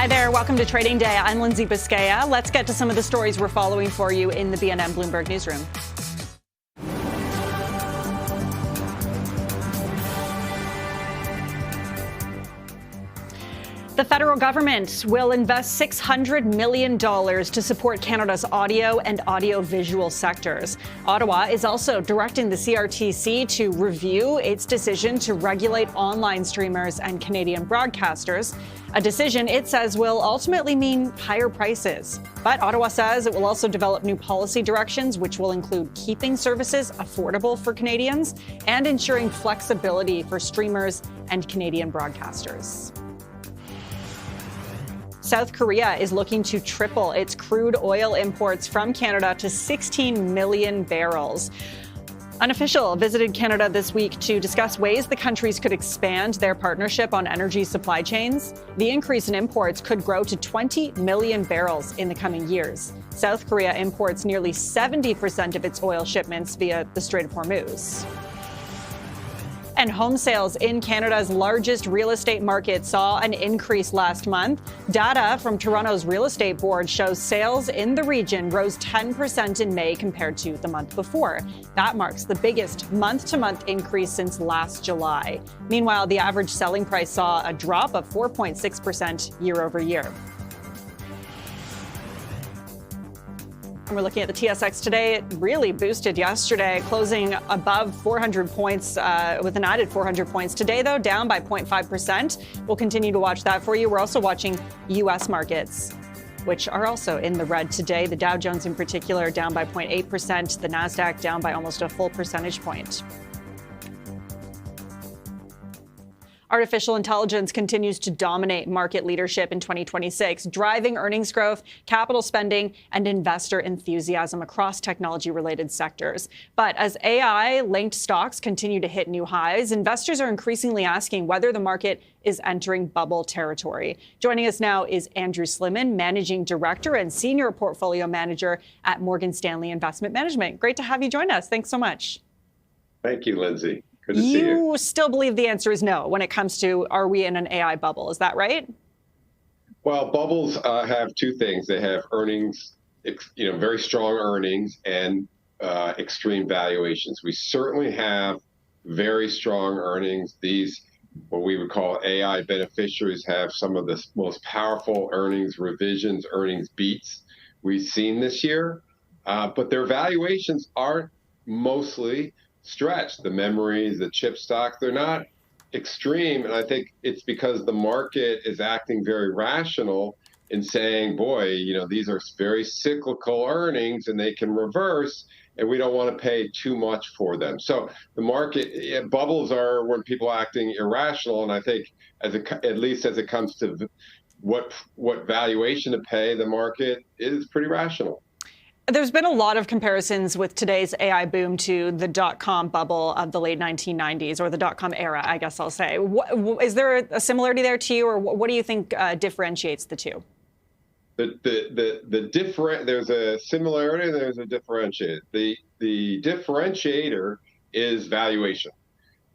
Hi there. Welcome to Trading Day. I'm Lindsay Biscaya. Let's get to some of the stories we're following for you in the BNN Bloomberg newsroom. The federal government will invest $600 million to support Canada's audio and audiovisual sectors. Ottawa is also directing the CRTC to review its decision to regulate online streamers and Canadian broadcasters, a decision it says will ultimately mean higher prices. But Ottawa says it will also develop new policy directions, which will include keeping services affordable for Canadians and ensuring flexibility for streamers and Canadian broadcasters. South Korea is looking to triple its crude oil imports from Canada to 16 million barrels. An official visited Canada this week to discuss ways the countries could expand their partnership on energy supply chains. The increase in imports could grow to 20 million barrels in the coming years. South Korea imports nearly 70% of its oil shipments via the Strait of Hormuz. And home sales in Canada's largest real estate market saw an increase last month. Data from Toronto's real estate board shows sales in the region rose 10% in May compared to the month before. That marks the biggest month-to-month increase since last July. Meanwhile, the average selling price saw a drop of 4.6% year over year. We're looking at the TSX today. It really boosted yesterday, closing above 400 points with an added 400 points. Today, though, down by 0.5%. We'll continue to watch that for you. We're also watching U.S. markets, which are also in the red today. The Dow Jones in particular down by 0.8%. The NASDAQ down by almost a full percentage point. Artificial intelligence continues to dominate market leadership in 2026, driving earnings growth, capital spending, and investor enthusiasm across technology-related sectors. But as AI-linked stocks continue to hit new highs, investors are increasingly asking whether the market is entering bubble territory. Joining us now is Andrew Sliman, Managing Director and Senior Portfolio Manager at Morgan Stanley Investment Management. Great to have you join us. Thanks so much. Thank you, Lindsay. Good to see you. You still believe the answer is no when it comes to, are we in an AI bubble? Is that right? Well, bubbles have two things. They have earnings, very strong earnings, and extreme valuations. We certainly have very strong earnings. These, what we would call AI beneficiaries, have some of the most powerful earnings revisions, earnings beats we've seen this year. But their valuations aren't mostly stretched. The memories, the chip stocks, they're not extreme. And I think it's because the market is acting very rational in saying, boy, these are very cyclical earnings and they can reverse, and we don't want to pay too much for them. So the market, bubbles are when people are acting irrational. And I think at least as it comes to what valuation to pay, the market is pretty rational. There's been a lot of comparisons with today's AI boom to the dot-com bubble of the late 1990s, or the dot-com era, I guess I'll say. Is there a similarity there to you, or what do you think differentiates the two? There's a similarity and there's a differentiator. The differentiator is valuation.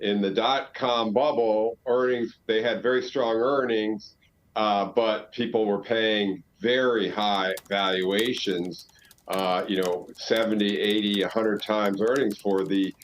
In the dot-com bubble, earnings, they had very strong earnings, but people were paying very high valuations. 70, 80, 100 times earnings for the,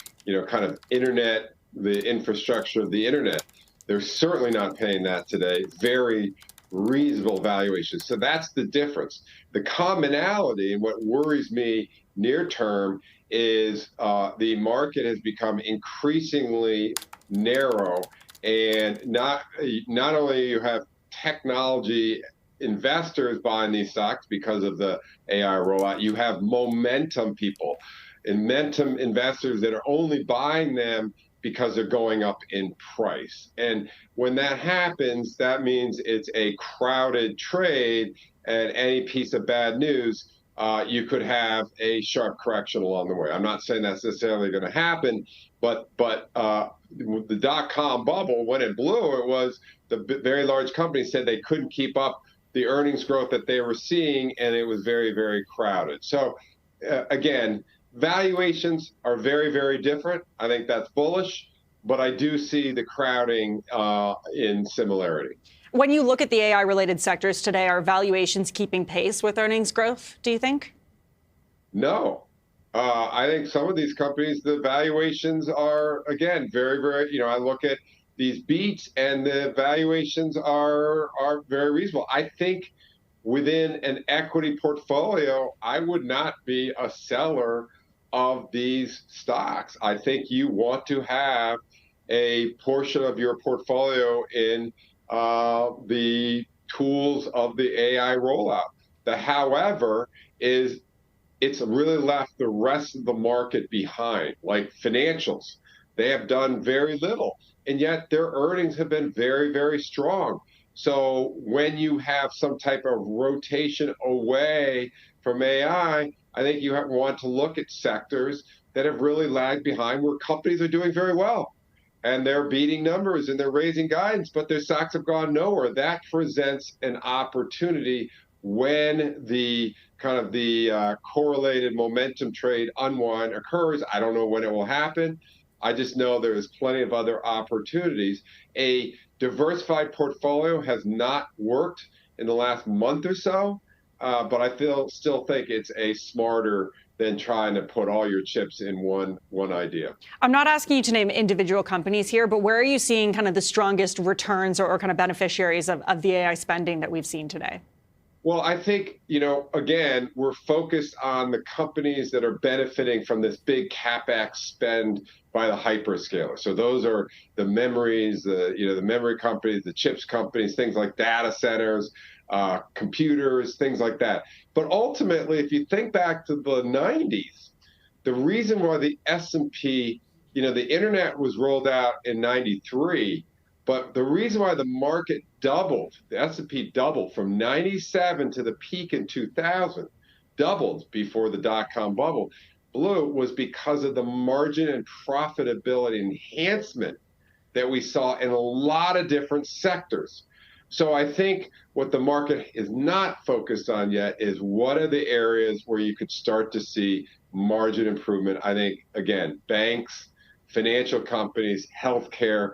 kind of internet, the infrastructure of the internet. They're certainly not paying that today. Very reasonable valuations. So that's the difference. The commonality, and what worries me near term, is the market has become increasingly narrow, and not only you have technology investors buying these stocks because of the AI rollout, you have momentum people and momentum investors that are only buying them because they're going up in price. And when that happens, that means it's a crowded trade, and any piece of bad news, you could have a sharp correction along the way. I'm not saying that's necessarily going to happen, but the dot-com bubble, when it blew, it was the very large companies said they couldn't keep up the earnings growth that they were seeing, and it was very, very crowded. So again, valuations are very, very different. I think that's bullish, but I do see the crowding in similarity. When you look at the AI-related sectors today, are valuations keeping pace with earnings growth, do you think? No. I think some of these companies, the valuations are, again, very, very, I look at these beats and the valuations are very reasonable. I think within an equity portfolio, I would not be a seller of these stocks. I think you want to have a portion of your portfolio in the tools of the AI rollout. The however is it's really left the rest of the market behind, like financials. They have done very little, and yet their earnings have been very, very strong. So when you have some type of rotation away from AI, I think you want to look at sectors that have really lagged behind where companies are doing very well. And they're beating numbers and they're raising guidance, but their stocks have gone nowhere. That presents an opportunity when the kind of the correlated momentum trade unwind occurs. I don't know when it will happen. I just know there's plenty of other opportunities. A diversified portfolio has not worked in the last month or so, but I still think it's a smarter than trying to put all your chips in one idea. I'm not asking you to name individual companies here, but where are you seeing kind of the strongest returns or kind of beneficiaries of the AI spending that we've seen today? Well, I think, again, we're focused on the companies that are benefiting from this big CapEx spend by the hyperscaler. So those are the memories, the memory companies, the chips companies, things like data centers, computers, things like that. But ultimately, if you think back to the 90s, the reason why the S&P, the internet was rolled out in 93, but the reason why the market doubled, the S&P doubled from 97 to the peak in 2000, doubled before the dot-com bubble, was because of the margin and profitability enhancement that we saw in a lot of different sectors. So I think what the market is not focused on yet is what are the areas where you could start to see margin improvement. I think, again, banks, financial companies, healthcare,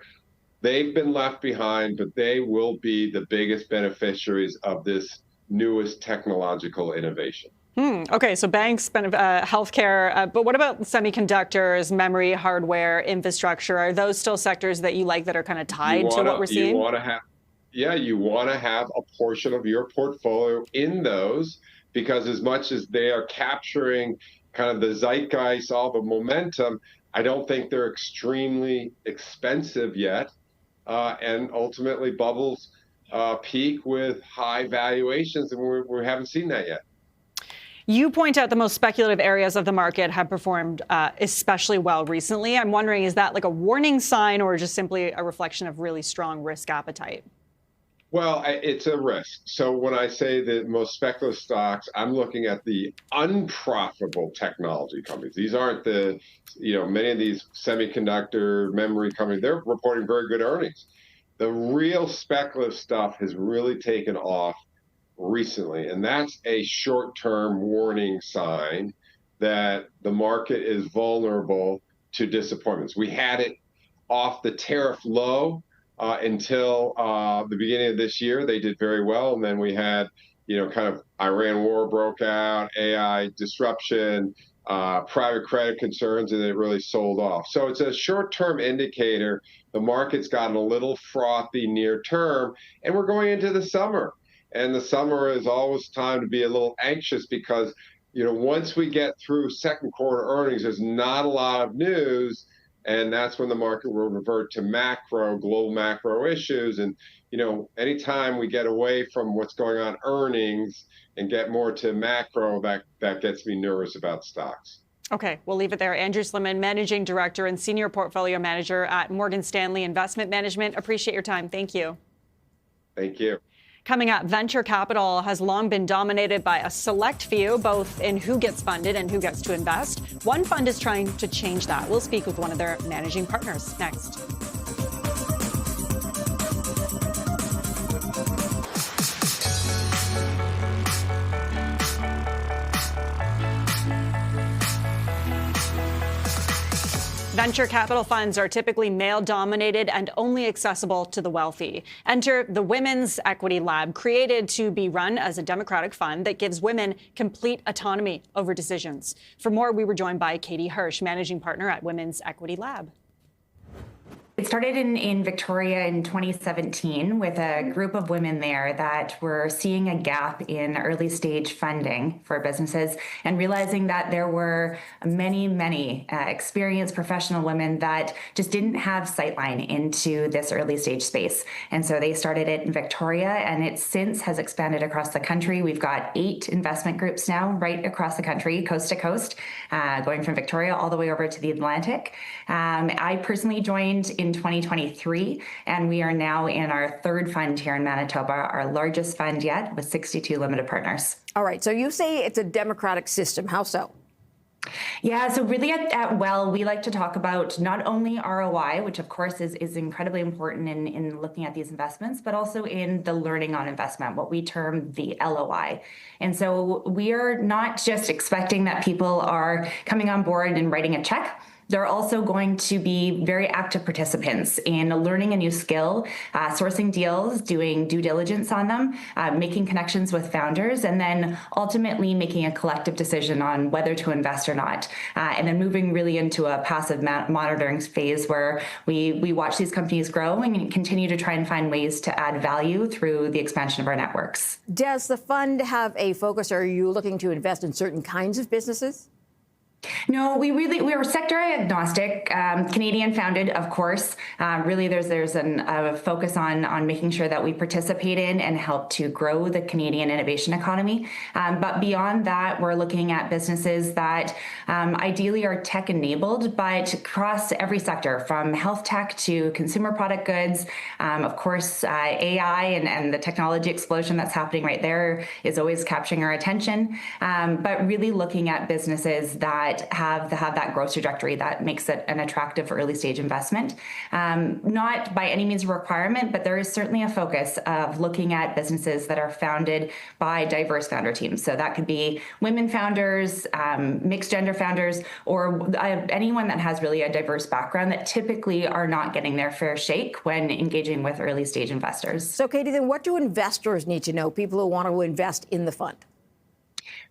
they've been left behind, but they will be the biggest beneficiaries of this newest technological innovation. Okay, so banks, healthcare, but what about semiconductors, memory, hardware, infrastructure? Are those still sectors that you like that are kind of tied to what we're seeing? You want to have a portion of your portfolio in those, because as much as they are capturing kind of the zeitgeist, all the momentum, I don't think they're extremely expensive yet. And ultimately, bubbles peak with high valuations, and we haven't seen that yet. You point out the most speculative areas of the market have performed especially well recently. I'm wondering, is that like a warning sign or just simply a reflection of really strong risk appetite? Well, it's a risk. So when I say the most speculative stocks, I'm looking at the unprofitable technology companies. These aren't many of these semiconductor memory companies, they're reporting very good earnings. The real speculative stuff has really taken off recently, and that's a short-term warning sign that the market is vulnerable to disappointments. We had it off the tariff low until the beginning of this year. They did very well, and then we had kind of Iran war broke out, AI disruption, private credit concerns, and it really sold off. So it's a short-term indicator. The market's gotten a little frothy near term, and we're going into the summer. And the summer is always time to be a little anxious because, once we get through second quarter earnings, there's not a lot of news. And that's when the market will revert to global macro issues. And, anytime we get away from what's going on earnings and get more to macro, that gets me nervous about stocks. Okay, we'll leave it there. Andrew Slimman, Managing Director and Senior Portfolio Manager at Morgan Stanley Investment Management. Appreciate your time. Thank you. Thank you. Coming up, venture capital has long been dominated by a select few, both in who gets funded and who gets to invest. One fund is trying to change that. We'll speak with one of their managing partners next. Venture capital funds are typically male-dominated and only accessible to the wealthy. Enter the Women's Equity Lab, created to be run as a democratic fund that gives women complete autonomy over decisions. For more, we were joined by Katie Hirsch, managing partner at Women's Equity Lab. It started in Victoria in 2017 with a group of women there that were seeing a gap in early stage funding for businesses and realizing that there were many experienced professional women that just didn't have sightline into this early stage space. And so they started it in Victoria, and it since has expanded across the country. We've got 8 investment groups now right across the country, coast to coast, going from Victoria all the way over to the Atlantic. I personally joined in 2023, and we are now in our 3rd fund here in Manitoba, our largest fund yet, with 62 limited partners. All right, so you say it's a democratic system. How so? Yeah, so really at Well, we like to talk about not only ROI, which of course is incredibly important in looking at these investments, but also in the learning on investment, what we term the LOI. And so we are not just expecting that people are coming on board and writing a check. They're also going to be very active participants in learning a new skill, sourcing deals, doing due diligence on them, making connections with founders, and then ultimately making a collective decision on whether to invest or not. And then moving really into a passive monitoring phase where we watch these companies grow and continue to try and find ways to add value through the expansion of our networks. Does the fund have a focus, or are you looking to invest in certain kinds of businesses? No, we're sector agnostic, Canadian founded, of course. Really, there's a focus on making sure that we participate in and help to grow the Canadian innovation economy. But beyond that, we're looking at businesses that ideally are tech enabled, but across every sector, from health tech to consumer product goods. Of course, AI and the technology explosion that's happening right there is always capturing our attention. But really looking at businesses that have that growth trajectory that makes it an attractive early stage investment. Not by any means a requirement, but there is certainly a focus of looking at businesses that are founded by diverse founder teams. So that could be women founders, mixed gender founders, or anyone that has really a diverse background that typically are not getting their fair shake when engaging with early stage investors. So Katie, then what do investors need to know, people who want to invest in the fund?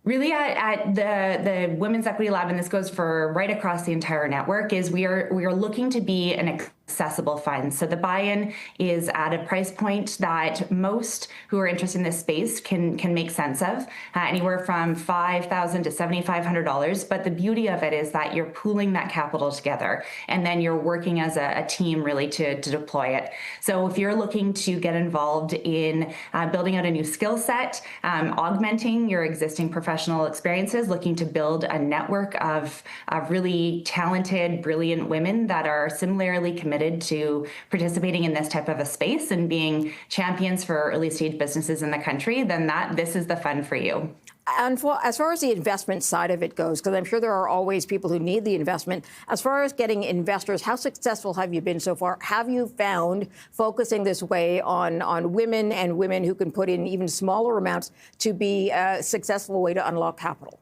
Really at the Women's Equity Lab, and this goes for right across the entire network, is we are looking to be an accessible fund. So the buy-in is at a price point that most who are interested in this space can make sense of, anywhere from $5,000 to $7,500. But the beauty of it is that you're pooling that capital together, and then you're working as a team really to deploy it. So if you're looking to get involved in building out a new skill set, augmenting your existing professional experiences, looking to build a network of really talented, brilliant women that are similarly committed to participating in this type of a space and being champions for early stage businesses in the country, then this is the fund for you. And as far as the investment side of it goes, because I'm sure there are always people who need the investment, as far as getting investors, how successful have you been so far? Have you found focusing this way on women and women who can put in even smaller amounts to be a successful way to unlock capital?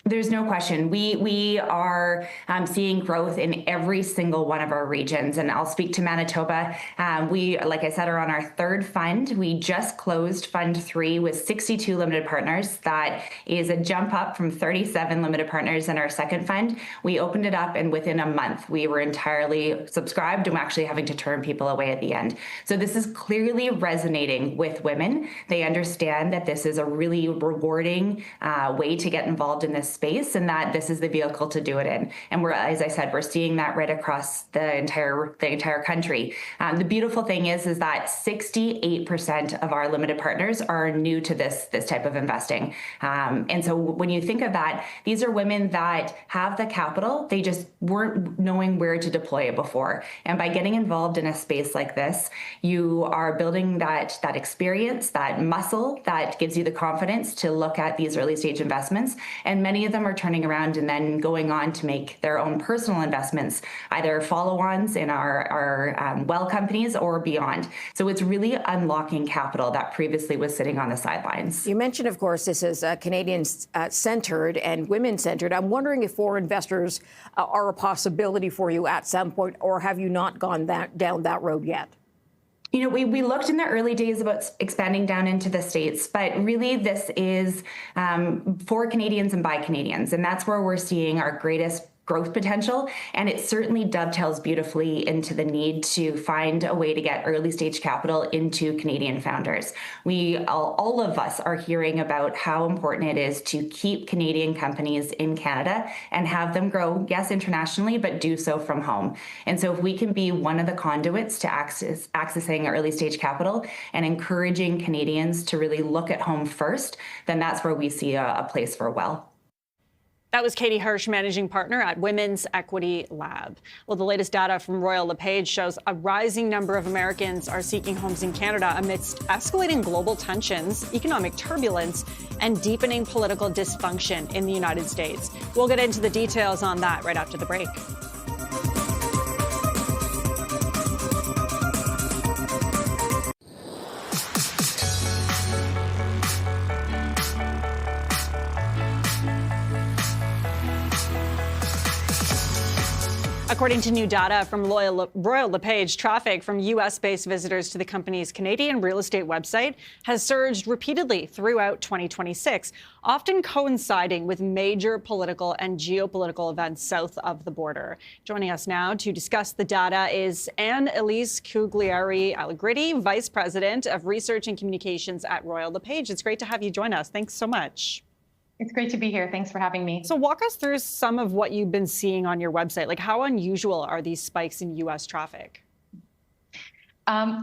There's no question. We are seeing growth in every single one of our regions. And I'll speak to Manitoba. We, like I said, are on our 3rd fund. We just closed Fund 3 with 62 limited partners. That is a jump up from 37 limited partners in our 2nd fund. We opened it up, and within a month, we were entirely subscribed, and we're actually having to turn people away at the end. So this is clearly resonating with women. They understand that this is a really rewarding way to get involved in this space, and that this is the vehicle to do it in. And we're, as I said, we're seeing that right across the entire country. The beautiful thing is that 68% of our limited partners are new to this type of investing. And so when you think of that, these are women that have the capital, they just weren't knowing where to deploy it before. And by getting involved in a space like this, you are building that experience, that muscle that gives you the confidence to look at these early stage investments. And many many of them are turning around and then going on to make their own personal investments, either follow-ons in our well companies or beyond. So it's really unlocking capital that previously was sitting on the sidelines. You mentioned, of course, this is Canadian-centered and women-centered. I'm wondering if foreign investors are a possibility for you at some point, or have you not gone down that road yet? You know, we looked in the early days about expanding down into the States, but really this is for Canadians and by Canadians. And that's where we're seeing our greatest growth potential. And it certainly dovetails beautifully into the need to find a way to get early stage capital into Canadian founders. All of us are hearing about how important it is to keep Canadian companies in Canada and have them grow, yes, internationally, but do so from home. And so if we can be one of the conduits to accessing early stage capital and encouraging Canadians to really look at home first, then that's where we see a place for well. That was Katie Hirsch, managing partner at Women's Equity Lab. Well, the latest data from Royal LePage shows a rising number of Americans are seeking homes in Canada amidst escalating global tensions, economic turbulence, and deepening political dysfunction in the United States. We'll get into the details on that right after the break. According to new data from Royal LePage, traffic from U.S.-based visitors to the company's Canadian real estate website has surged repeatedly throughout 2026, often coinciding with major political and geopolitical events south of the border. Joining us now to discuss the data is Anne-Elise Cugliari-Allegritti, Vice President of Research and Communications at Royal LePage. It's great to have you join us. Thanks so much. It's great to be here. Thanks for having me. So walk us through some of what you've been seeing on your website. Like, how unusual are these spikes in U.S. traffic?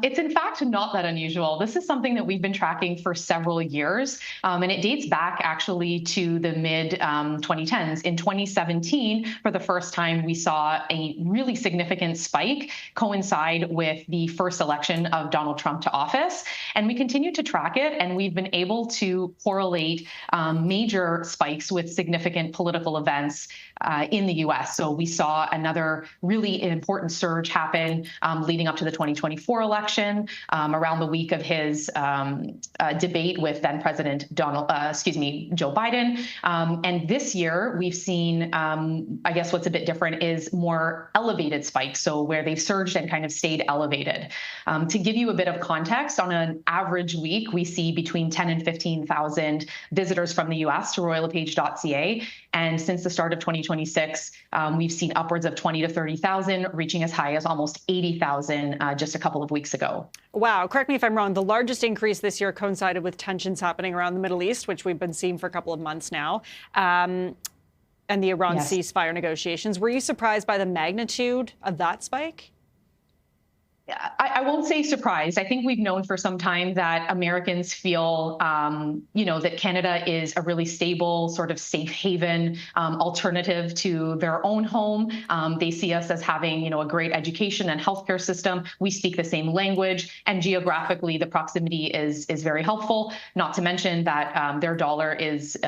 It's in fact not that unusual. This is something that we've been tracking for several years, and it dates back actually to the mid-2010s. In 2017, for the first time, we saw a really significant spike coincide with the first election of Donald Trump to office, and we continue to track it, and we've been able to correlate major spikes with significant political events in the U.S. So we saw another really important surge happen leading up to the 2024 election, around the week of his debate with then President Joe Biden. And this year we've seen, I guess what's a bit different is more elevated spikes. So where they've surged and kind of stayed elevated. To give you a bit of context, on an average week, we see between 10 and 15,000 visitors from the U.S. to royallepage.ca. And since the start of 2026, we've seen upwards of 20 to 30,000, reaching as high as almost 80,000 just a couple of weeks ago. Wow. Correct me if I'm wrong. The largest increase this year coincided with tensions happening around the Middle East, which we've been seeing for a couple of months now, and the Iran ceasefire negotiations. Were you surprised by the magnitude of that spike? I won't say surprised. I think we've known for some time that Americans feel, that Canada is a really stable, sort of safe haven alternative to their own home. They see us as having, a great education and healthcare system. We speak the same language, and geographically, the proximity is very helpful. Not to mention that their dollar is,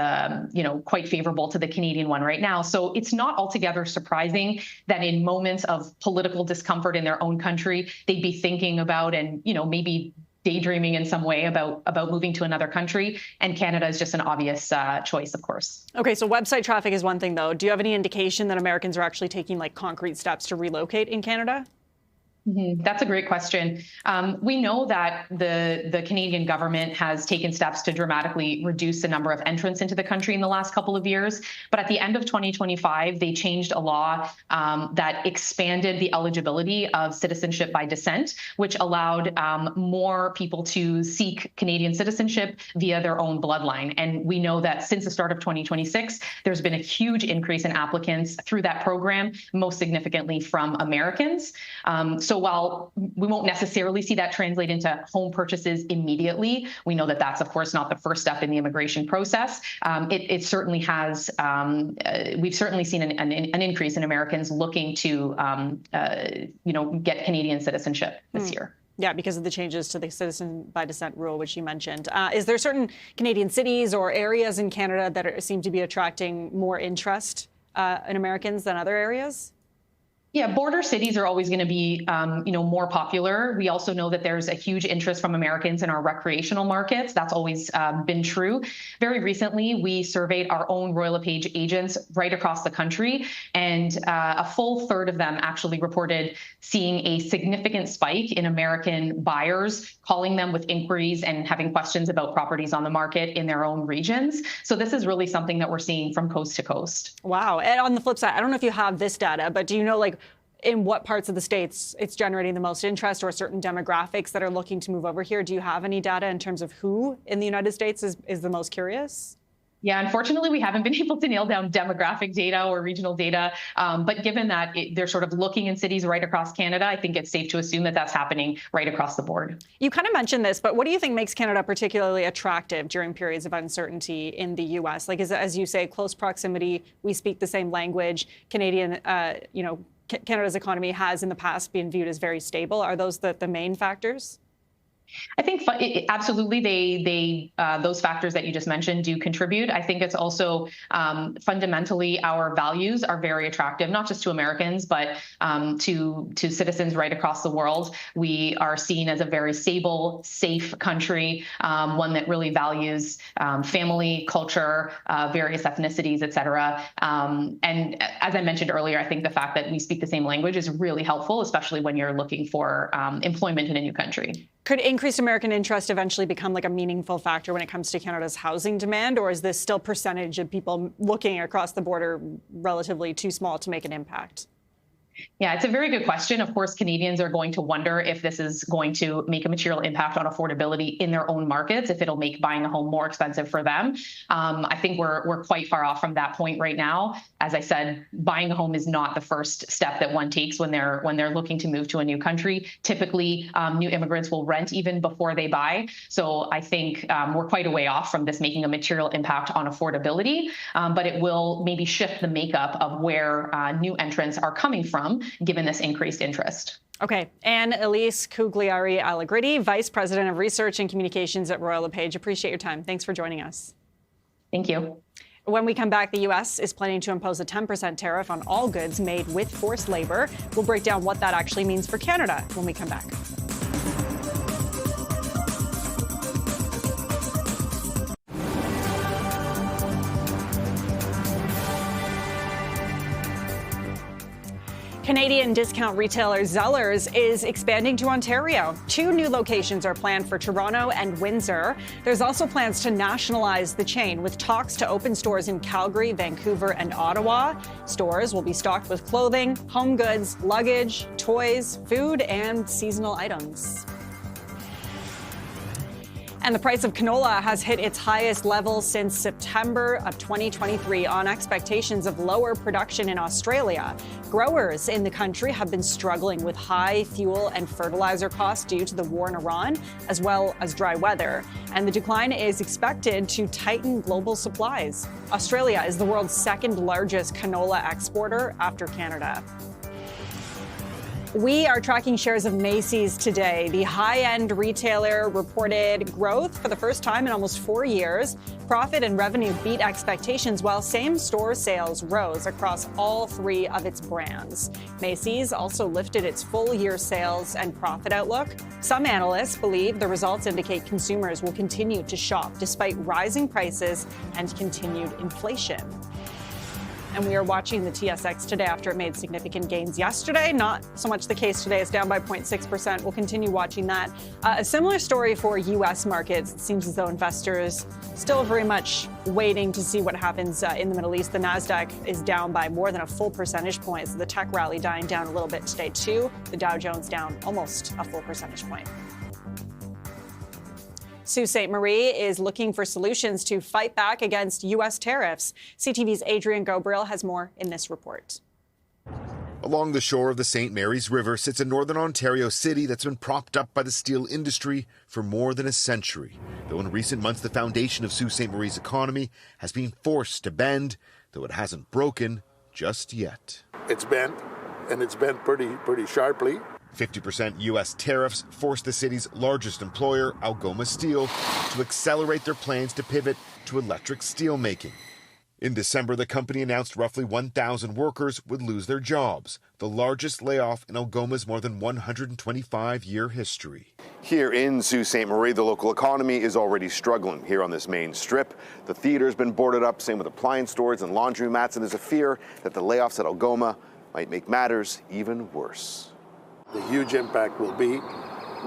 quite favorable to the Canadian one right now. So it's not altogether surprising that in moments of political discomfort in their own country, they'd be thinking about and, maybe daydreaming in some way about moving to another country. And Canada is just an obvious choice, of course. Okay, so website traffic is one thing, though. Do you have any indication that Americans are actually taking concrete steps to relocate in Canada? That's a great question. We know that the Canadian government has taken steps to dramatically reduce the number of entrants into the country in the last couple of years. But at the end of 2025, they changed a law that expanded the eligibility of citizenship by descent, which allowed more people to seek Canadian citizenship via their own bloodline. And we know that since the start of 2026, there's been a huge increase in applicants through that program, most significantly from Americans. So while we won't necessarily see that translate into home purchases immediately, we know that that's, of course, not the first step in the immigration process. It certainly has, we've certainly seen an increase in Americans looking to, get Canadian citizenship this year. Yeah, because of the changes to the citizen by descent rule, which you mentioned. Is there certain Canadian cities or areas in Canada that seem to be attracting more interest in Americans than other areas? Yeah, border cities are always going to be, more popular. We also know that there's a huge interest from Americans in our recreational markets. That's always been true. Very recently, we surveyed our own Royal LePage agents right across the country, and a full third of them actually reported seeing a significant spike in American buyers calling them with inquiries and having questions about properties on the market in their own regions. So this is really something that we're seeing from coast to coast. Wow. And on the flip side, I don't know if you have this data, but do you know, in what parts of the states it's generating the most interest, or certain demographics that are looking to move over here? Do you have any data in terms of who in the United States is the most curious? Yeah, unfortunately, we haven't been able to nail down demographic data or regional data. But given that they're sort of looking in cities right across Canada, I think it's safe to assume that that's happening right across the board. You kind of mentioned this, but what do you think makes Canada particularly attractive during periods of uncertainty in the U.S.? Is it, as you say, close proximity, we speak the same language, Canada's economy has in the past been viewed as very stable. Are those the main factors? I think absolutely those factors that you just mentioned do contribute. I think it's also fundamentally our values are very attractive, not just to Americans, but to citizens right across the world. We are seen as a very stable, safe country, one that really values family, culture, various ethnicities, et cetera. And as I mentioned earlier, I think the fact that we speak the same language is really helpful, especially when you're looking for employment in a new country. Could increased American interest eventually become a meaningful factor when it comes to Canada's housing demand, or is this still percentage of people looking across the border relatively too small to make an impact? Yeah, it's a very good question. Of course, Canadians are going to wonder if this is going to make a material impact on affordability in their own markets, if it'll make buying a home more expensive for them. I think we're quite far off from that point right now. As I said, buying a home is not the first step that one takes when they're looking to move to a new country. Typically, new immigrants will rent even before they buy. So I think we're quite a way off from this making a material impact on affordability, but it will maybe shift the makeup of where new entrants are coming from, given this increased interest. Okay. Anne-Elise Cugliari-Allegritti, Vice President of Research and Communications at Royal LePage. Appreciate your time. Thanks for joining us. Thank you. When we come back, the U.S. is planning to impose a 10% tariff on all goods made with forced labor. We'll break down what that actually means for Canada when we come back. Canadian discount retailer Zellers is expanding to Ontario. 2 new locations are planned for Toronto and Windsor. There's also plans to nationalize the chain, with talks to open stores in Calgary, Vancouver, and Ottawa. Stores will be stocked with clothing, home goods, luggage, toys, food, and seasonal items. And the price of canola has hit its highest level since September of 2023 on expectations of lower production in Australia. Growers in the country have been struggling with high fuel and fertilizer costs due to the war in Iran, as well as dry weather. And the decline is expected to tighten global supplies. Australia is the world's second largest canola exporter after Canada. We are tracking shares of Macy's today. The high-end retailer reported growth for the first time in almost 4 years. Profit and revenue beat expectations, while same-store sales rose across all 3 of its brands. Macy's also lifted its full-year sales and profit outlook. Some analysts believe the results indicate consumers will continue to shop despite rising prices and continued inflation. And we are watching the TSX today after it made significant gains yesterday. Not so much the case today. It's down by 0.6%. We'll continue watching that. A similar story for U.S. markets. It seems as though investors still very much waiting to see what happens in the Middle East. The Nasdaq is down by more than a full percentage point. So the tech rally dying down a little bit today, too. The Dow Jones down almost a full percentage point. Sault Ste. Marie is looking for solutions to fight back against U.S. tariffs. CTV's Adrian Gobriel has more in this report. Along the shore of the St. Mary's River sits a northern Ontario city that's been propped up by the steel industry for more than a century. Though in recent months, the foundation of Sault Ste. Marie's economy has been forced to bend, though it hasn't broken just yet. It's bent, and it's bent pretty sharply. 50% U.S. tariffs forced the city's largest employer, Algoma Steel, to accelerate their plans to pivot to electric steel making. In December, the company announced roughly 1,000 workers would lose their jobs, the largest layoff in Algoma's more than 125-year history. Here in Sault Ste. Marie, the local economy is already struggling. Here on this main strip, the theater's been boarded up, same with appliance stores and laundromats, and there's a fear that the layoffs at Algoma might make matters even worse. The huge impact will be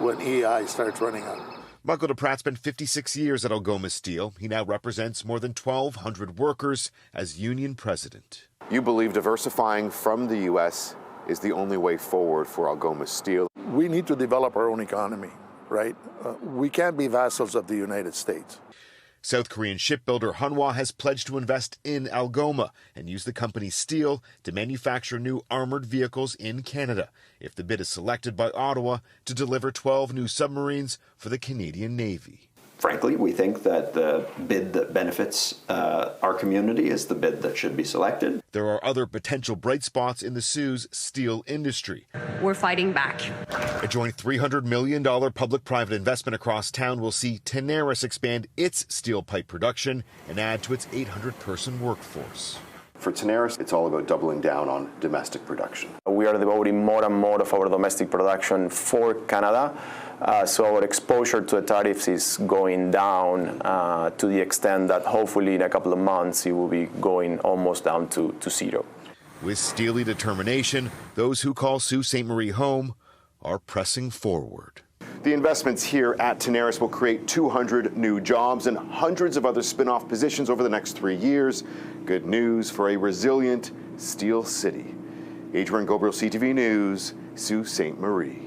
when EI starts running out. Michael DePratt spent 56 years at Algoma Steel. He now represents more than 1,200 workers as union president. You believe diversifying from the U.S. is the only way forward for Algoma Steel? We need to develop our own economy, right? We can't be vassals of the United States. South Korean shipbuilder Hanwha has pledged to invest in Algoma and use the company's steel to manufacture new armored vehicles in Canada, if the bid is selected by Ottawa to deliver 12 new submarines for the Canadian Navy. Frankly, we think that the bid that benefits our community is the bid that should be selected. There are other potential bright spots in the Sioux's steel industry. We're fighting back. A joint $300 million public-private investment across town will see Tenaris expand its steel pipe production and add to its 800-person workforce. For Tenaris, it's all about doubling down on domestic production. We are devoting more and more of our domestic production for Canada, so our exposure to the tariffs is going down to the extent that hopefully in a couple of months it will be going almost down to zero. With steely determination, those who call Sault Ste. Marie home are pressing forward. The investments here at Tenaris will create 200 new jobs and hundreds of other spin-off positions over the next 3 years. Good news for a resilient steel city. Adrian Gobriel, CTV News, Sault Ste. Marie.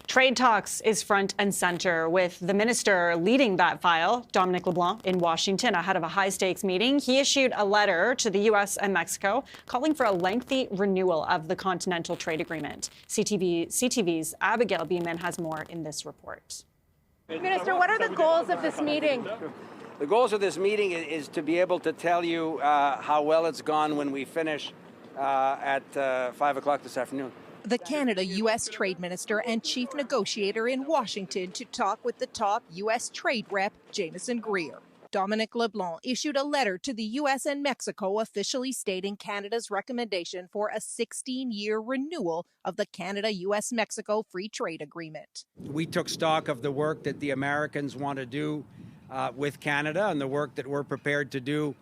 Trade talks is front and center, with the minister leading that file, Dominic LeBlanc, in Washington ahead of a high-stakes meeting. He issued a letter to the U.S. and Mexico calling for a lengthy renewal of the Continental Trade Agreement. CTV's Abigail Beeman has more in this report. Minister, what are the goals of this meeting? The goals of this meeting is to be able to tell you how well it's gone when we finish at 5 o'clock this afternoon. The Canada-U.S. trade minister and chief negotiator in Washington to talk with the top U.S. trade rep, Jameson Greer. Dominic LeBlanc issued a letter to the U.S. and Mexico officially stating Canada's recommendation for a 16-year renewal of the Canada-U.S.-Mexico Free Trade Agreement. We took stock of the work that the Americans want to do with Canada and the work that we're prepared to do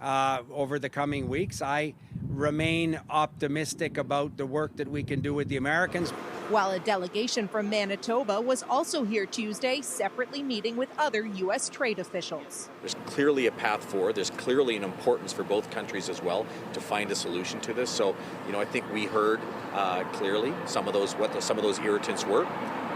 over the coming weeks. I remain optimistic about the work that we can do with the Americans. While a delegation from Manitoba was also here Tuesday, separately meeting with other U.S. trade officials. There's clearly a path forward. There's clearly an importance for both countries as well to find a solution to this. So, I think we heard clearly what some of those irritants were.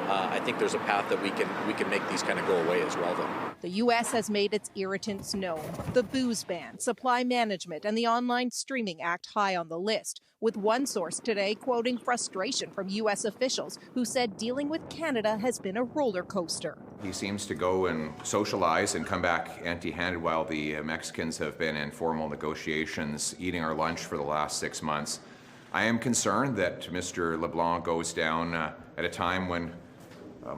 I think there's a path that we can make these kind of go away as well, though. The U.S. has made its irritants known. The booze ban, supply management, and the Online Streaming Act high on the list, with one source today quoting frustration from U.S. officials who said dealing with Canada has been a roller coaster. He seems to go and socialize and come back empty-handed while the Mexicans have been in formal negotiations, eating our lunch for the last 6 months. I am concerned that Mr. LeBlanc goes down at a time when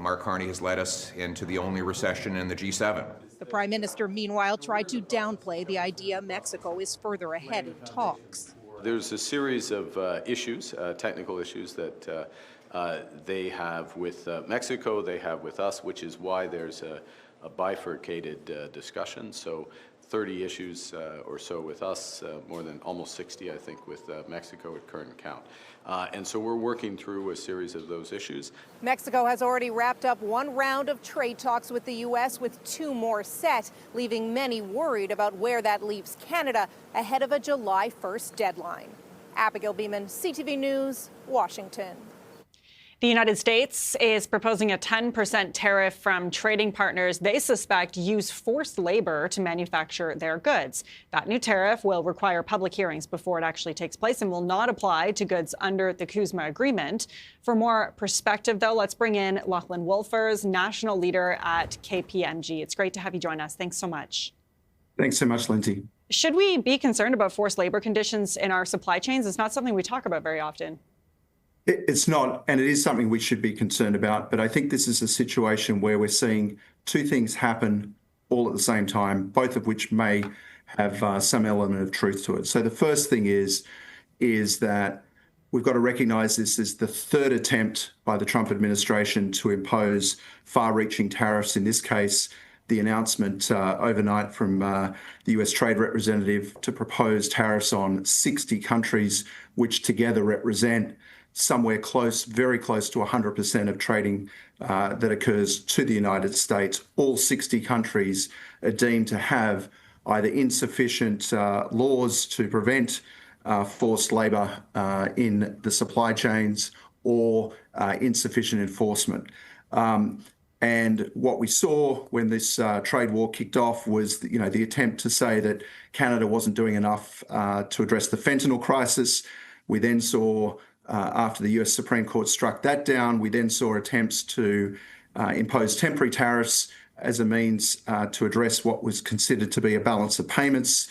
Mark Carney has led us into the only recession in the G7. The Prime Minister, meanwhile, tried to downplay the idea Mexico is further ahead in talks. There's a series of issues, technical issues that they have with Mexico, they have with us, which is why there's a bifurcated discussion. So 30 issues or so with us, more than almost 60, I think, with Mexico at current count. And so we're working through a series of those issues. Mexico has already wrapped up one round of trade talks with the U.S., with 2 more set, leaving many worried about where that leaves Canada ahead of a July 1st deadline. Abigail Beeman, CTV News, Washington. The United States is proposing a 10% tariff from trading partners they suspect use forced labor to manufacture their goods. That new tariff will require public hearings before it actually takes place and will not apply to goods under the CUSMA agreement. For more perspective, though, let's bring in Lachlan Wolfers, national leader at KPMG. It's great to have you join us. Thanks so much. Thanks so much, Lindsay. Should we be concerned about forced labor conditions in our supply chains? It's not something we talk about very often. It's not, and it is something we should be concerned about. But I think this is a situation where we're seeing two things happen all at the same time, both of which may have some element of truth to it. So the first thing is that we've got to recognize this as the third attempt by the Trump administration to impose far-reaching tariffs. In this case, the announcement overnight from the US Trade Representative to propose tariffs on 60 countries, which together represent somewhere close, very close to 100% of trading that occurs to the United States. All 60 countries are deemed to have either insufficient laws to prevent forced labour in the supply chains or insufficient enforcement. And what we saw when this trade war kicked off was, the attempt to say that Canada wasn't doing enough to address the fentanyl crisis. We then saw, after the US Supreme Court struck that down, we then saw attempts to impose temporary tariffs as a means to address what was considered to be a balance of payments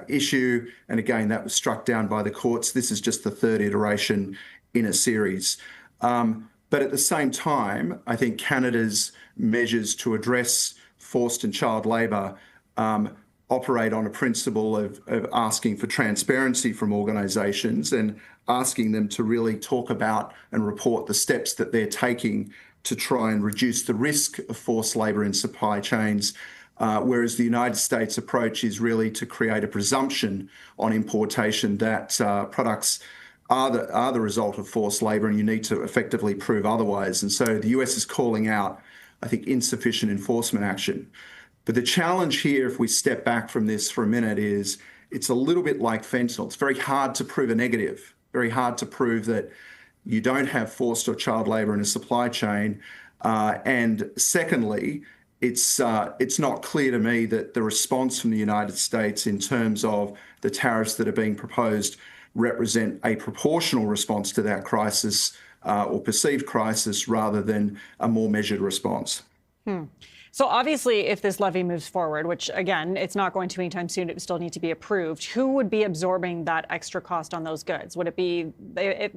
issue. And again, that was struck down by the courts. This is just the third iteration in a series. But at the same time, I think Canada's measures to address forced and child labour operate on a principle of asking for transparency from organisations and asking them to really talk about and report the steps that they're taking to try and reduce the risk of forced labour in supply chains, whereas the United States approach is really to create a presumption on importation that products are the result of forced labour, and you need to effectively prove otherwise. And so the US is calling out, I think, insufficient enforcement action. But the challenge here, if we step back from this for a minute, is it's a little bit like fentanyl. It's very hard to prove a negative, very hard to prove that you don't have forced or child labour in a supply chain. And secondly, it's not clear to me that the response from the United States in terms of the tariffs that are being proposed represent a proportional response to that crisis or perceived crisis rather than a more measured response. So obviously, if this levy moves forward, which, again, it's not going to anytime soon, it would still need to be approved, who would be absorbing that extra cost on those goods? Would it be,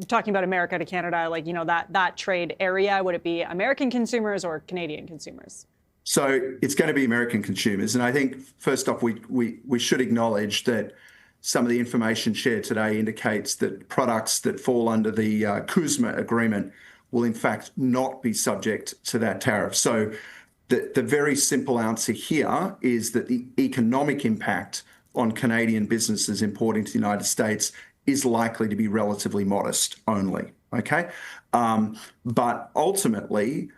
talking about America to Canada, like, that trade area, would it be American consumers or Canadian consumers? So it's going to be American consumers. And I think, first off, we should acknowledge that some of the information shared today indicates that products that fall under the CUSMA agreement will, in fact, not be subject to that tariff. So the very simple answer here is that the economic impact on Canadian businesses importing to the United States is likely to be relatively modest only, okay? But ultimately,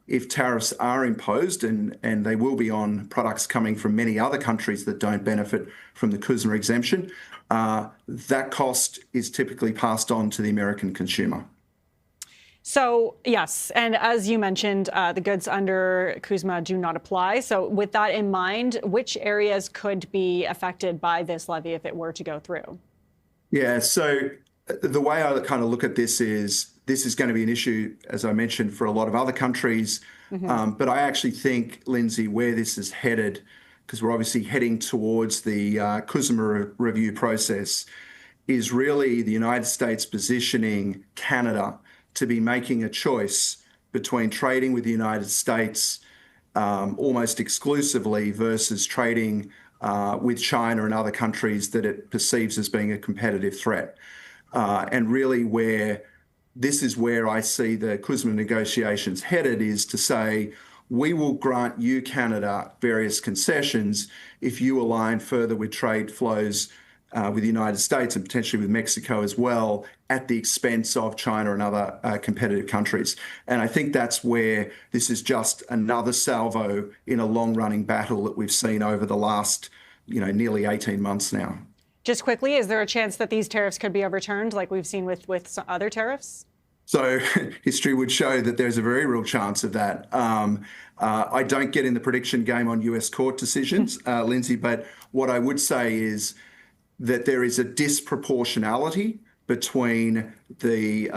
if tariffs are imposed, and they will be on products coming from many other countries that don't benefit from the CUSMA exemption, that cost is typically passed on to the American consumer. So, yes, and as you mentioned, the goods under CUSMA do not apply. So with that in mind, which areas could be affected by this levy if it were to go through? Yeah, so the way I kind of look at this is going to be an issue, as I mentioned, for a lot of other countries. But I actually think, Lindsay, where this is headed, because we're obviously heading towards the CUSMA review process, is really the United States positioning Canada to be making a choice between trading with the United States almost exclusively versus trading with China and other countries that it perceives as being a competitive threat. And really this is where I see the CUSMA negotiations headed, is to say, we will grant you, Canada, various concessions if you align further with trade flows with the United States and potentially with Mexico as well, at the expense of China and other competitive countries. And I think that's where this is just another salvo in a long-running battle that we've seen over the last, nearly 18 months now. Just quickly, is there a chance that these tariffs could be overturned like we've seen with some other tariffs? So history would show that there's a very real chance of that. I don't get in the prediction game on US court decisions, Lindsay, but what I would say is that there is a disproportionality between the,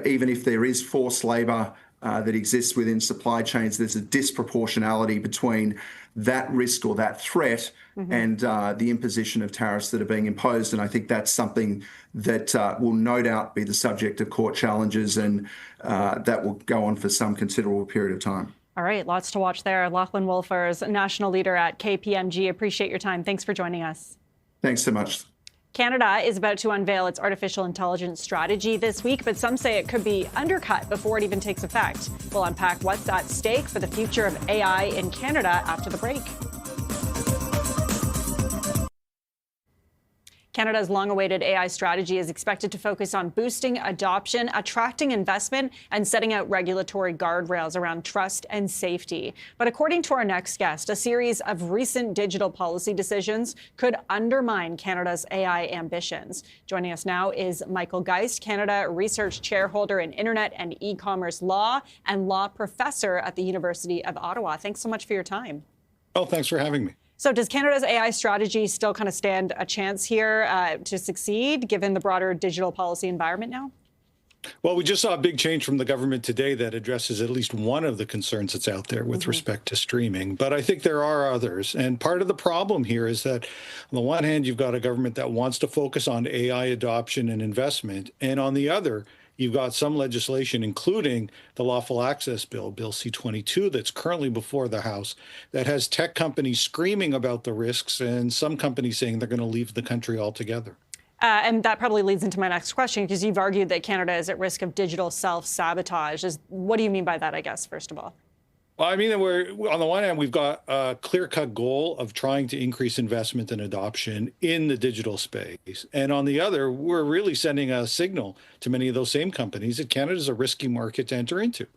even if there is forced labour that exists within supply chains, there's a disproportionality between that risk or that threat and the imposition of tariffs that are being imposed. And I think that's something that will no doubt be the subject of court challenges, and that will go on for some considerable period of time. All right, lots to watch there. Lachlan Wolfers, national leader at KPMG. Appreciate your time. Thanks for joining us. Thanks so much. Canada is about to unveil its artificial intelligence strategy this week, but some say it could be undercut before it even takes effect. We'll unpack what's at stake for the future of AI in Canada after the break. Canada's long-awaited AI strategy is expected to focus on boosting adoption, attracting investment, and setting out regulatory guardrails around trust and safety. But according to our next guest, a series of recent digital policy decisions could undermine Canada's AI ambitions. Joining us now is Michael Geist, Canada Research Chairholder in Internet and E-commerce Law and Law Professor at the University of Ottawa. Thanks so much for your time. Oh, thanks for having me. So does Canada's AI strategy still kind of stand a chance here to succeed, given the broader digital policy environment now? Well, we just saw a big change from the government today that addresses at least one of the concerns that's out there with respect to streaming. But I think there are others. And part of the problem here is that on the one hand, you've got a government that wants to focus on AI adoption and investment. And on the other, you've got some legislation, including the Lawful Access Bill, Bill C-22, that's currently before the House, that has tech companies screaming about the risks and some companies saying they're going to leave the country altogether. And that probably leads into my next question, because you've argued that Canada is at risk of digital self-sabotage. What do you mean by that, I guess, first of all? Well, I mean, on the one hand, we've got a clear-cut goal of trying to increase investment and adoption in the digital space. And on the other, we're really sending a signal to many of those same companies that Canada is a risky market to enter into.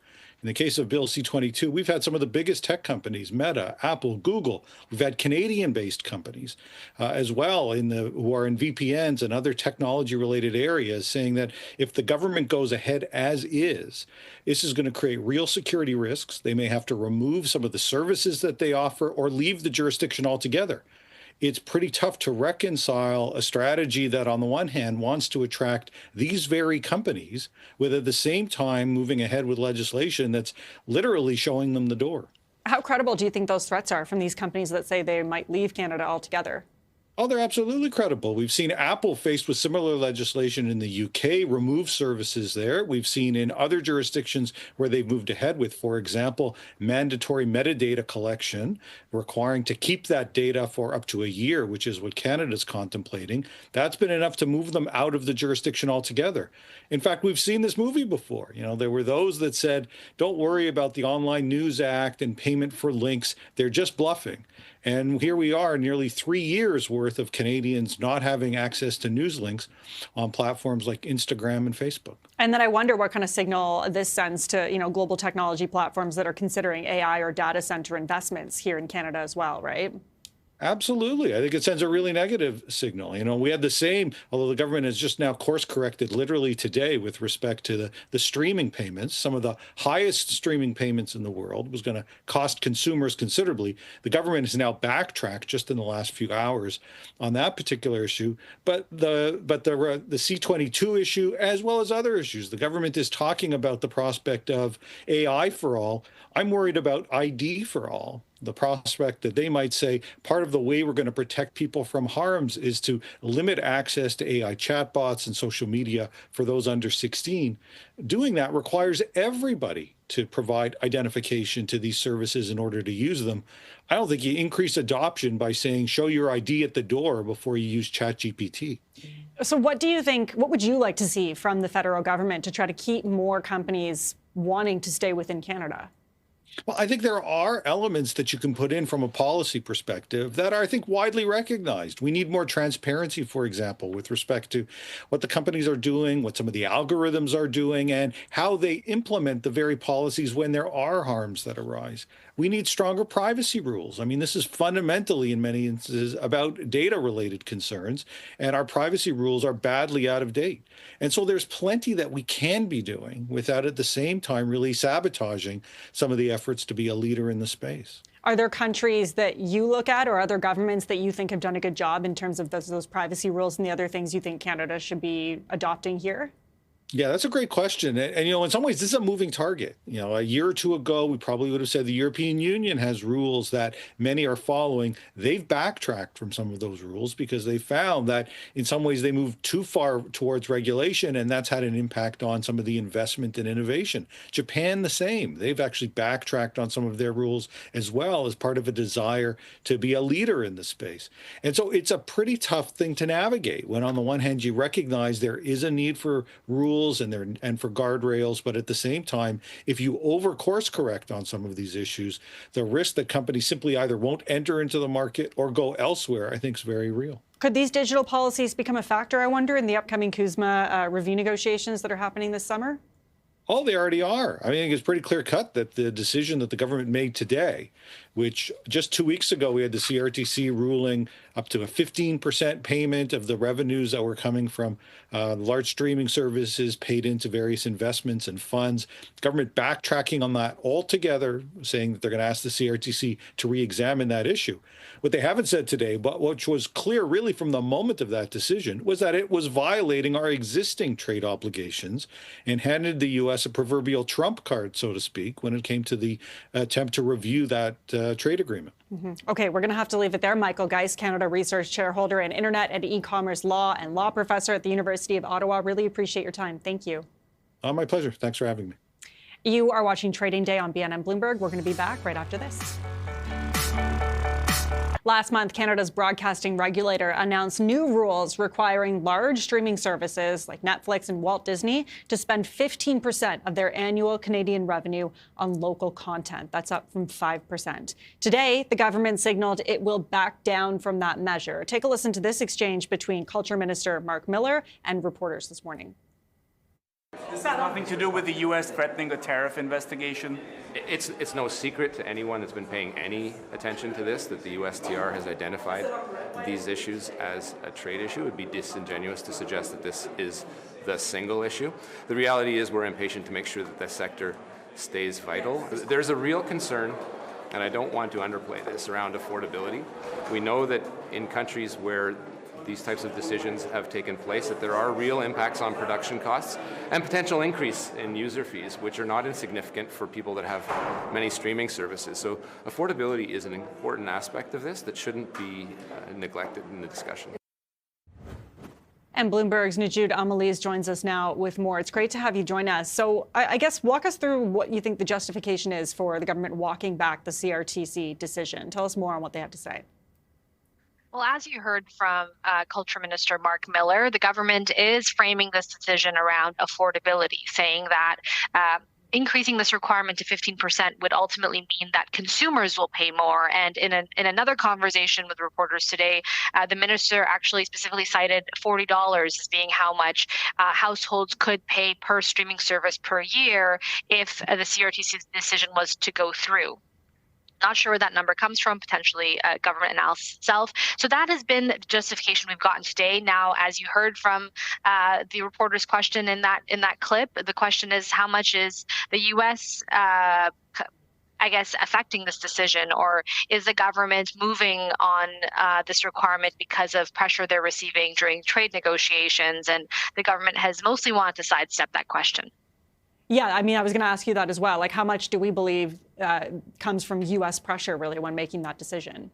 In the case of Bill C-22, we've had some of the biggest tech companies, Meta, Apple, Google. We've had Canadian-based companies as well who are in VPNs and other technology-related areas saying that if the government goes ahead as is, this is going to create real security risks. They may have to remove some of the services that they offer or leave the jurisdiction altogether. It's pretty tough to reconcile a strategy that on the one hand wants to attract these very companies with at the same time moving ahead with legislation that's literally showing them the door. How credible do you think those threats are from these companies that say they might leave Canada altogether? Oh, they're absolutely credible. We've seen Apple, faced with similar legislation in the UK, remove services there. We've seen in other jurisdictions where they've moved ahead with, for example, mandatory metadata collection, requiring to keep that data for up to a year, which is what Canada's contemplating. That's been enough to move them out of the jurisdiction altogether. In fact, we've seen this movie before. You know, there were those that said, don't worry about the Online News Act and payment for links. They're just bluffing. And here we are, nearly 3 years worth of Canadians not having access to news links on platforms like Instagram and Facebook. And then I wonder what kind of signal this sends to, global technology platforms that are considering AI or data center investments here in Canada as well, right? Absolutely. I think it sends a really negative signal. We had the same, although the government has just now course corrected literally today with respect to the streaming payments. Some of the highest streaming payments in the world was going to cost consumers considerably. The government has now backtracked just in the last few hours on that particular issue. But the C-22 issue, as well as other issues, the government is talking about the prospect of AI for all. I'm worried about ID for all. The prospect that they might say part of the way we're going to protect people from harms is to limit access to AI chatbots and social media for those under 16. Doing that requires everybody to provide identification to these services in order to use them. I don't think you increase adoption by saying show your ID at the door before you use ChatGPT. So what would you like to see from the federal government to try to keep more companies wanting to stay within Canada? Well, I think there are elements that you can put in from a policy perspective that are, I think, widely recognized. We need more transparency, for example, with respect to what the companies are doing, what some of the algorithms are doing, and how they implement the very policies when there are harms that arise. We need stronger privacy rules. I mean, this is fundamentally, in many instances, about data-related concerns, and our privacy rules are badly out of date. And so there's plenty that we can be doing without at the same time really sabotaging some of the efforts to be a leader in the space. Are there countries that you look at or other governments that you think have done a good job in terms of those privacy rules and the other things you think Canada should be adopting here? Yeah, that's a great question. And, in some ways, this is a moving target. A year or two ago, we probably would have said the European Union has rules that many are following. They've backtracked from some of those rules because they found that in some ways they moved too far towards regulation, and that's had an impact on some of the investment and innovation. Japan, the same. They've actually backtracked on some of their rules as well as part of a desire to be a leader in the space. And so it's a pretty tough thing to navigate when, on the one hand, you recognize there is a need for rules and for guardrails, but at the same time, if you over course correct on some of these issues, the risk that companies simply either won't enter into the market or go elsewhere, I think, is very real. Could these digital policies become a factor, I wonder, in the upcoming CUSMA review negotiations that are happening this summer? Oh, they already are. I think it's pretty clear cut that the decision that the government made today, which just 2 weeks ago we had the CRTC ruling up to a 15% payment of the revenues that were coming from large streaming services paid into various investments and funds. The government backtracking on that altogether, saying that they're going to ask the CRTC to re-examine that issue. What they haven't said today, but which was clear really from the moment of that decision, was that it was violating our existing trade obligations and handed the U.S. a proverbial trump card, so to speak, when it came to the attempt to review that trade agreement. Okay, we're going to have to leave it there. Michael Geist, Canada Research Chairholder and Internet and E-commerce Law and Law Professor at the University of Ottawa. Really appreciate your time. Thank you. My pleasure. Thanks for having me. You are watching Trading Day on BNN Bloomberg. We're going to be back right after this. Last month, Canada's broadcasting regulator announced new rules requiring large streaming services like Netflix and Walt Disney to spend 15% of their annual Canadian revenue on local content. That's up from 5%. Today, the government signaled it will back down from that measure. Take a listen to this exchange between Culture Minister Mark Miller and reporters this morning. This has nothing to do with the U.S. threatening a tariff investigation. It's no secret to anyone that's been paying any attention to this that the USTR has identified these issues as a trade issue. It would be disingenuous to suggest that this is the single issue. The reality is we're impatient to make sure that the sector stays vital. There's a real concern, and I don't want to underplay this, around affordability. We know that in countries where these types of decisions have taken place, that there are real impacts on production costs and potential increase in user fees, which are not insignificant for people that have many streaming services. So affordability is an important aspect of this that shouldn't be neglected in the discussion. And Bloomberg's Najoud Amaliz joins us now with more. It's great to have you join us. So I guess walk us through what you think the justification is for the government walking back the CRTC decision. Tell us more on what they have to say. Well, as you heard from Culture Minister Mark Miller, the government is framing this decision around affordability, saying that increasing this requirement to 15% would ultimately mean that consumers will pay more. And in another conversation with reporters today, the minister actually specifically cited $40 as being how much households could pay per streaming service per year if the CRTC decision was to go through. Not sure where that number comes from, potentially government analysis itself. So that has been the justification we've gotten today. Now, as you heard from the reporter's question in that clip, the question is how much is the U.S. I guess, affecting this decision, or is the government moving on this requirement because of pressure they're receiving during trade negotiations? And the government has mostly wanted to sidestep that question. Yeah, I mean, I was going to ask you that as well. Like, how much do we believe comes from U.S. pressure, really, when making that decision?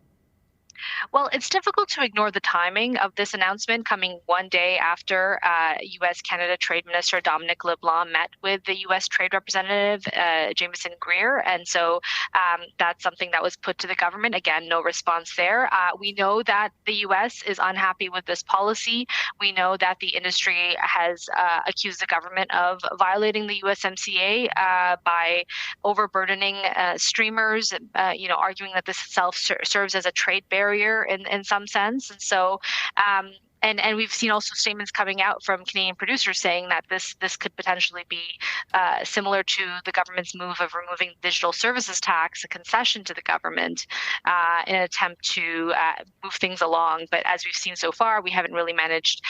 Well, it's difficult to ignore the timing of this announcement coming one day after U.S.-Canada Trade Minister Dominic LeBlanc met with the U.S. Trade Representative Jameson Greer. And so that's something that was put to the government. Again, no response there. We know that the U.S. is unhappy with this policy. We know that the industry has accused the government of violating the USMCA by overburdening streamers, arguing that this itself serves as a trade barrier in some sense. And so and we've seen also statements coming out from Canadian producers saying that this could potentially be similar to the government's move of removing the digital services tax, a concession to the government in an attempt to move things along. But as we've seen so far, we haven't really managed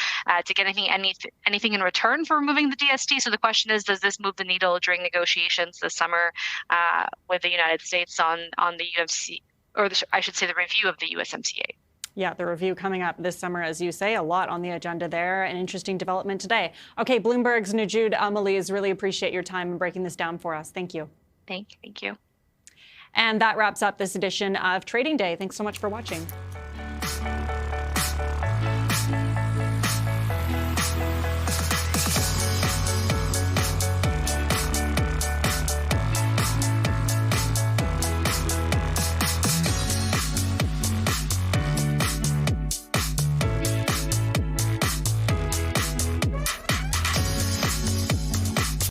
to get anything in return for removing the DST. So the question is, does this move the needle during negotiations this summer with the United States on the UFC, or I should say the review of the USMCA? Yeah, the review coming up this summer, as you say, a lot on the agenda there. An interesting development today. Okay, Bloomberg's Najoud Amaliz, really appreciate your time in breaking this down for us. Thank you. Thank you. And that wraps up this edition of Trading Day. Thanks so much for watching.